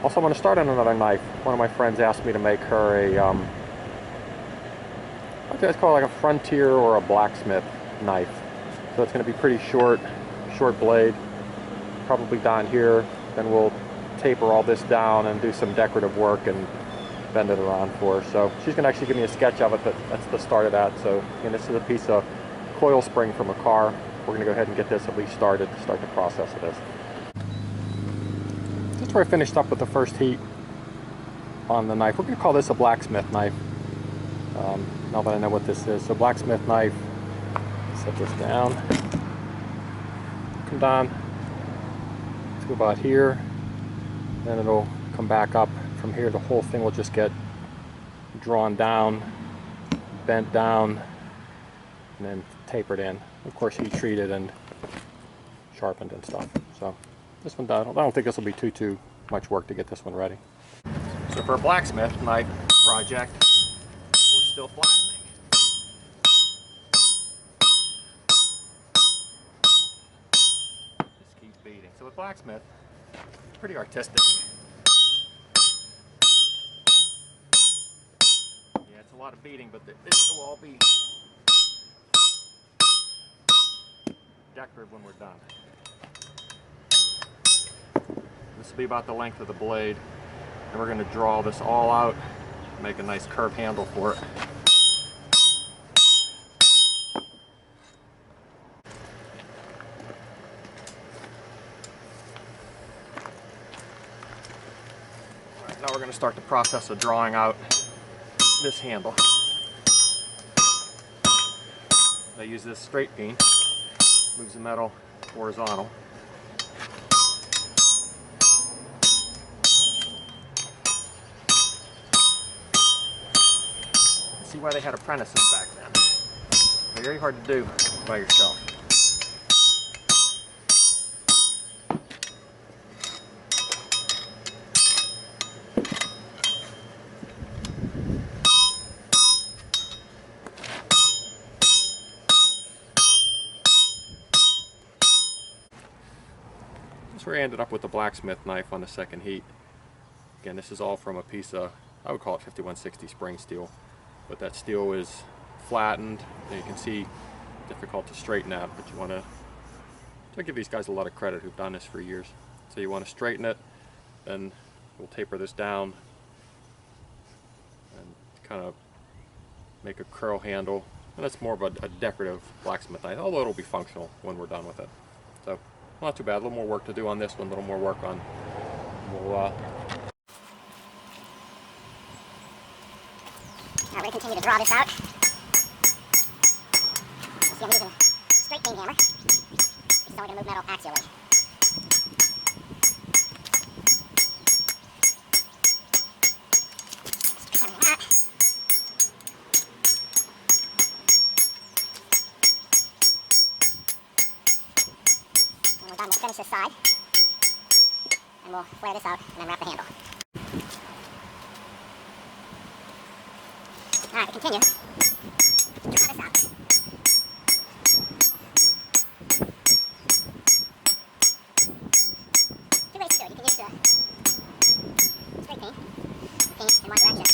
Also, I'm going to start on another knife. One of my friends asked me to make her a, what do you guys call it, like a frontier or a blacksmith knife. So it's going to be pretty short blade, probably down here. Then we'll taper all this down and do some decorative work and bend it around for her. So she's going to actually give me a sketch of it, but that's the start of that. So, and this is a piece of coil spring from a car. We're going to go ahead and get this at least started to start the process of this. That's where I finished up with the first heat on the knife. We're going to call this a blacksmith knife. Now that I know what this is. So blacksmith knife, set this down, come down to about here, then it'll come back up from here. The whole thing will just get drawn down, bent down, and then tapered in. Of course, heat treated and sharpened and stuff. So this one, I don't think this will be too much work to get this one ready. So for a blacksmith knife project, we're still flattening. Just keep beating. So with blacksmith, it's pretty artistic. Yeah, it's a lot of beating, but this will all be decorative when we're done. This will be about the length of the blade, and we're going to draw this all out, make a nice curved handle for it. Alright, now we're going to start the process of drawing out this handle. I use this straight peen, moves the metal horizontal. See why they had apprentices back then. They're very hard to do by yourself. That's where I ended up with the blacksmith knife on the second heat. Again, this is all from a piece of, I would call it 5160 spring steel. But that steel is flattened, and you can see difficult to straighten out, but you want to, so I give these guys a lot of credit who've done this for years. So you want to straighten it, then we'll taper this down and kind of make a curl handle, and that's more of a decorative blacksmith knife, although it'll be functional when we're done with it. So not too bad. A little more work to do on this one, a little more work on, we'll Now we're going to continue to draw this out. See, I'm using a straight beam hammer. This is only going to move metal axially. Like that. When we're done, we'll finish this side. And we'll flare this out and then wrap the handle. Alright, we continue. Draw this out. Two ways to do it. You can use the straight peen in one direction,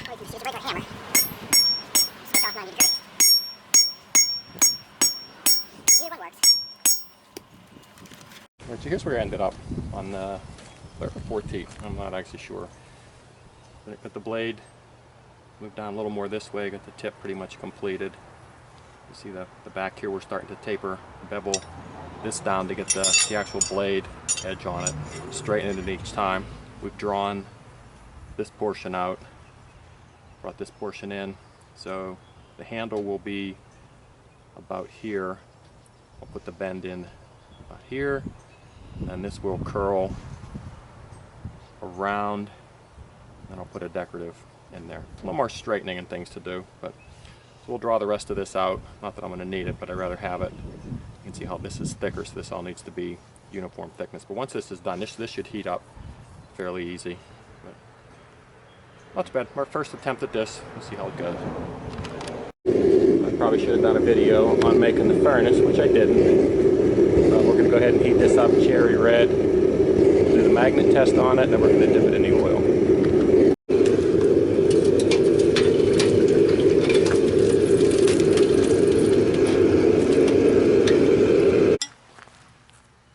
or you can just use a regular hammer. Switch off 90 degrees. Either one works. Alright, so here's where I ended up on the third or fourth heat. I'm not actually sure. But I put the blade, move down a little more this way, got the tip pretty much completed. You see the back here, we're starting to taper, bevel this down to get the actual blade edge on it. Straighten it each time. We've drawn this portion out, brought this portion in, so the handle will be about here. I'll put the bend in about here, and this will curl around, and I'll put a decorative in there. A little more straightening and things to do, but so we'll draw the rest of this out. Not that I'm going to need it, but I'd rather have it. You can see how this is thicker, so this all needs to be uniform thickness. But once this is done, this should heat up fairly easy. But not too bad. Our first attempt at this. We'll see how it goes. I probably should have done a video on making the furnace, which I didn't. We're going to go ahead and heat this up cherry red. Do the magnet test on it, and then we're going to dip it in the oil.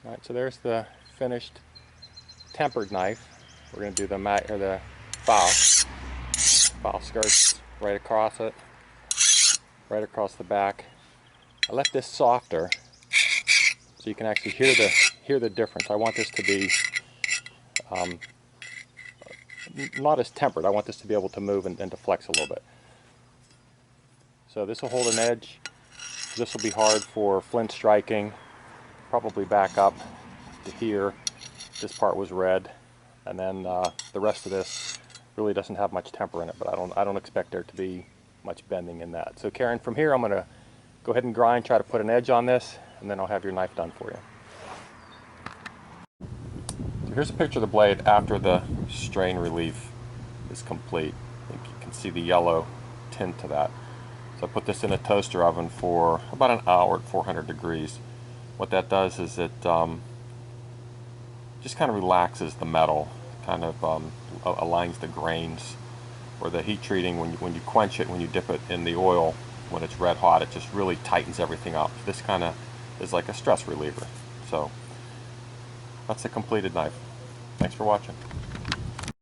Alright, so there's the finished tempered knife. We're going to do the file skirts right across it, right across the back. I left this softer so you can actually hear the difference. I want this to be not as tempered. I want this to be able to move and to flex a little bit. So this will hold an edge. This will be hard for flint striking. Probably back up to here. This part was red, and then the rest of this really doesn't have much temper in it, but I don't expect there to be much bending in that. So Karen, from here I'm going to go ahead and grind, try to put an edge on this, and then I'll have your knife done for you. So here's a picture of the blade after the strain relief is complete. I think you can see the yellow tint to that. So I put this in a toaster oven for about an hour at 400 degrees. What that does is it just kind of relaxes the metal, kind of aligns the grains, or the heat treating when you quench it, when you dip it in the oil, when it's red hot, it just really tightens everything up. This kind of is like a stress reliever. So that's a completed knife. Thanks for watching.